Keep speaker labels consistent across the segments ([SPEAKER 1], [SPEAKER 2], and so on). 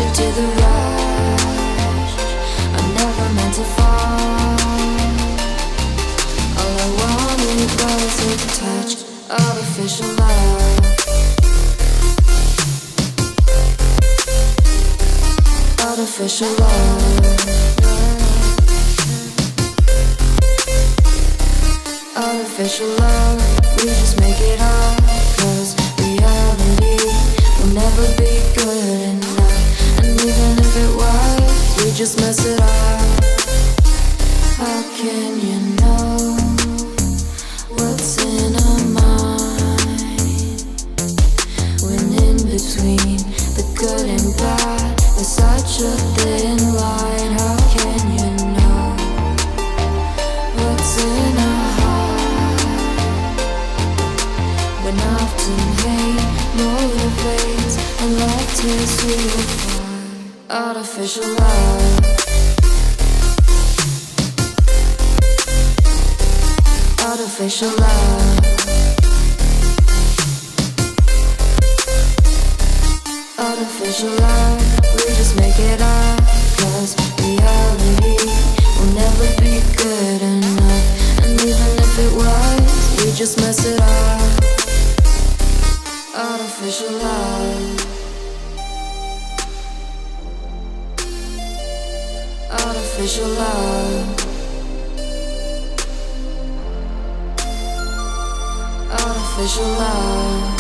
[SPEAKER 1] Addicted to the rush, I never meant to fall. All I wanted was a touch, artificial love. Artificial love. Artificial love, we just make it up, 'cause reality will never be good enough. And even if it was, we just mess it up. How can you know what's in our mind, when in between the good and bad there's such a thin line? How can you know what's in our heart, when often hate motivates and love tears you apart? Artificial love. Artificial love. Artificial love, we just make it up, 'cause reality will never be good enough. And even if it was, we just mess it up. Artificial love. Artificial love. Artificial love.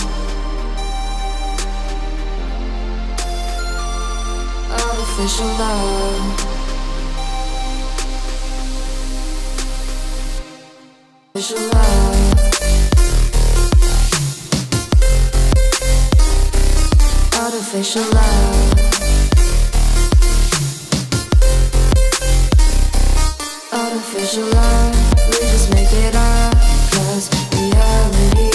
[SPEAKER 1] Artificial love. Artificial love. Artificial love. Artificial love, we just make it up, 'cause reality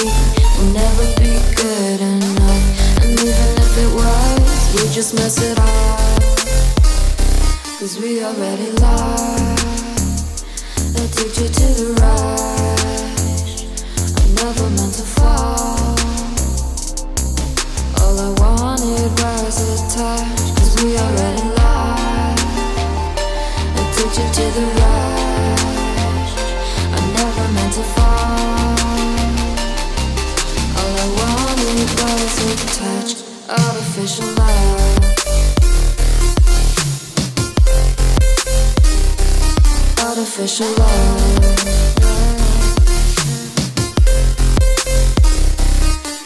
[SPEAKER 1] will never be good enough. And even if it was, we just mess it up, 'cause we already lost. Addicted to the rush, I never meant to fall. All I wanted was a touch, 'cause we already lost. Addicted to the rush, I never meant to fall. All I wanted was a touch, artificial love. Artificial love.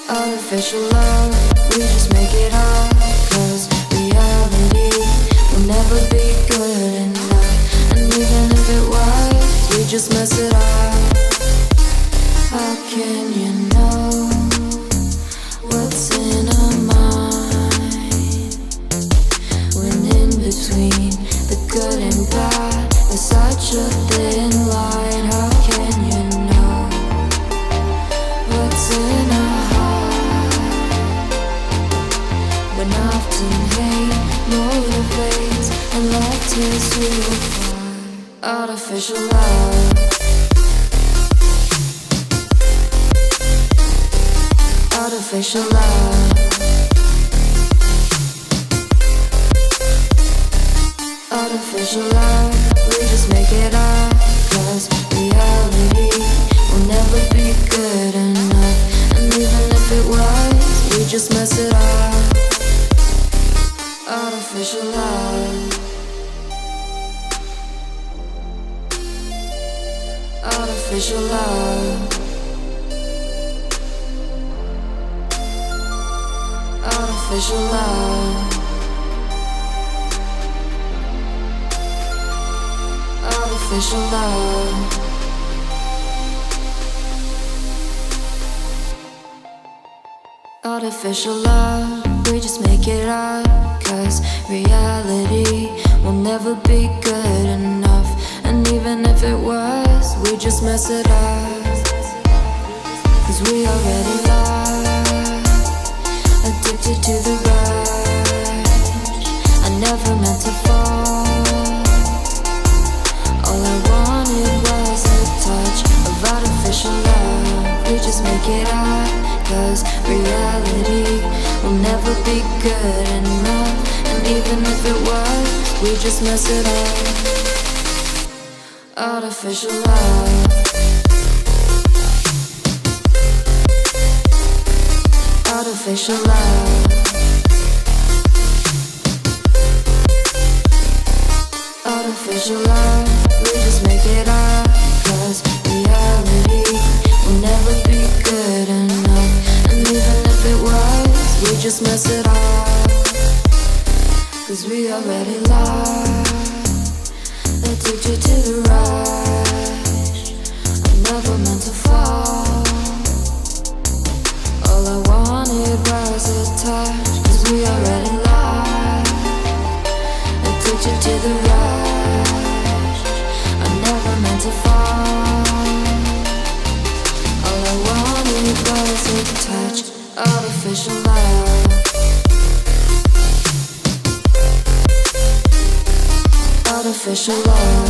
[SPEAKER 1] Artificial love, we just make it up, 'cause reality will never be good enough. And even if it was, we just mess it up. How can you know what's in our mind, when in between the good and bad there's such a thin line? How can you know what's in our heart, when often hate motivates and love tears you apart? Artificial love. Artificial love. Artificial love, we just make it up, 'cause reality will never be good enough. And even if it was, we just mess it up. Artificial love. Artificial love. Artificial love. Artificial love. Artificial love, we just make it up, 'cause reality will never be good enough. And even if it was, we just mess it up, 'cause we already lost. Addicted to the rush, I never meant to fall. All I wanted was a touch of artificial love. We just make it up, 'cause reality will never be good enough. enough. And even if it was, we just mess it up. Artificial love. Artificial love. Artificial love. We just make it up, 'cause reality will never be good enough. And even if it was, we just mess it up, 'cause we already lost. Addicted to the rush. I never meant to fall. All I wanted was a touch, 'cause we already lost. Addicted to the rush. I never meant to fall. All I wanted was a touch. Artificial love. Artificial love.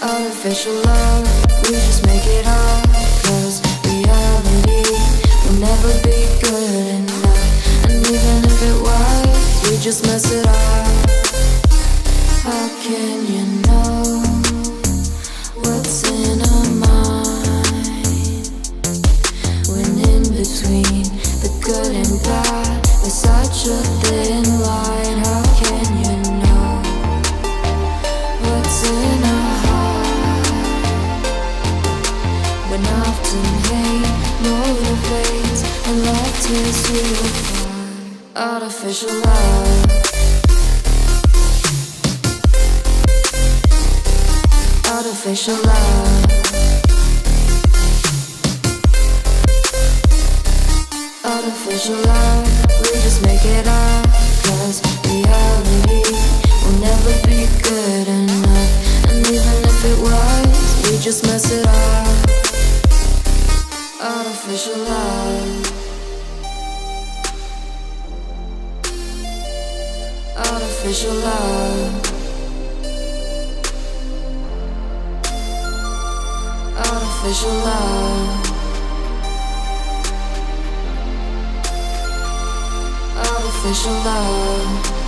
[SPEAKER 1] Artificial love. We just make it up, 'cause reality will never be good enough. And even if it was, we just mess it up. How can you know what's in our mind, when in between the good and bad there's such a thin line? How can you know what's in our heart, when often hate motivates and love tears you apart? Artificial love. Artificial love. Artificial love. We just make it up, 'cause reality will never be good enough. And even if it was, we just mess it up. Artificial love. Artificial love. Artificial love. Artificial love.